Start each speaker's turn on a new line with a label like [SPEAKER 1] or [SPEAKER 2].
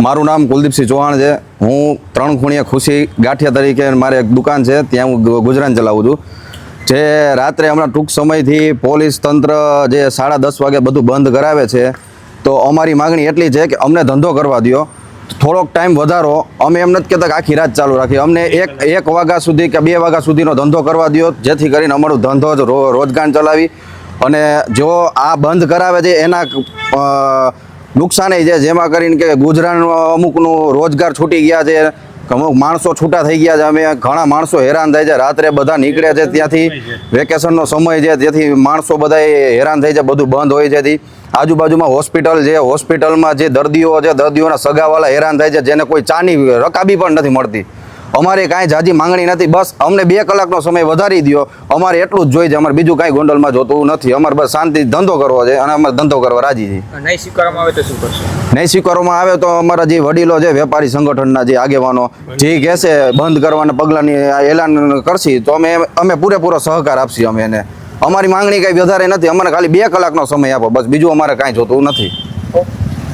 [SPEAKER 1] મારું નામ કુલદીપસિંહ ચૌહાણ છે। હું 3 ખૂણિયા ખુશી ગાંઠિયા તરીકે મારે એક દુકાન છે, ત્યાં હું ગુજરાન ચલાવું છું। જે રાત્રે હમણાં ટૂંક સમયથી પોલીસ તંત્ર જે 10:30 વાગે બધું બંધ કરાવે છે, તો અમારી માગણી એટલી છે કે અમને ધંધો કરવા દો, થોડોક ટાઈમ વધારો। અમે એમ નથી કહેતા કે આખી રાત ચાલુ રાખીએ, અમને એક વાગ્યા સુધી કે 2 વાગ્યા સુધીનો ધંધો કરવા દો, જેથી કરીને અમારો ધંધો રોજગાર ચલાવી। અને જો આ બંધ કરાવે છે એના નુકસાન છે, જેમાં કરીને કે ગુજરાન અમુકનું રોજગાર છૂટી ગયા છે, અમુક માણસો છૂટા થઈ ગયા છે। અમે ઘણા માણસો હેરાન થાય છે, રાત્રે બધા નીકળે છે ત્યાંથી, વેકેશનનો સમય છે તેથી માણસો બધા હેરાન થઈ છે, બધું બંધ હોય છે। આજુબાજુમાં હોસ્પિટલ છે, હોસ્પિટલમાં જે દર્દીઓ છે, દર્દીઓના સગાવાલા હેરાન થાય છે, જેને કોઈ ચાની રકાબી પણ નથી મળતી। અમારે કાંઈ જાજી માંગણી નથી, બસ અમને 2 કલાકનો સમય વધારી દો, અમારે એટલું જ જોઈએ છે। અમારે બીજું કાંઈ ગોંડલમાં જોતું નથી, અમારે બસ શાંતિ ધંધો કરવો છે અને અમારે ધંધો કરવા રાજી છીએ।
[SPEAKER 2] નહીં સ્વીકારવામાં આવે તો શું કરશો?
[SPEAKER 1] નહીં સ્વીકારવામાં આવે તો અમારા જે વડીલો છે, વેપારી સંગઠનના જે આગેવાનો જે કહેશે બંધ કરવાના પગલાંની એલાન કરશી, તો અમે પૂરેપૂરો સહકાર આપશી અમે એને। અમારી માંગણી કાંઈ વધારે નથી, અમારે ખાલી 2 કલાકનો સમય આપો, બસ બીજું અમારે કાંઈ જોતું નથી।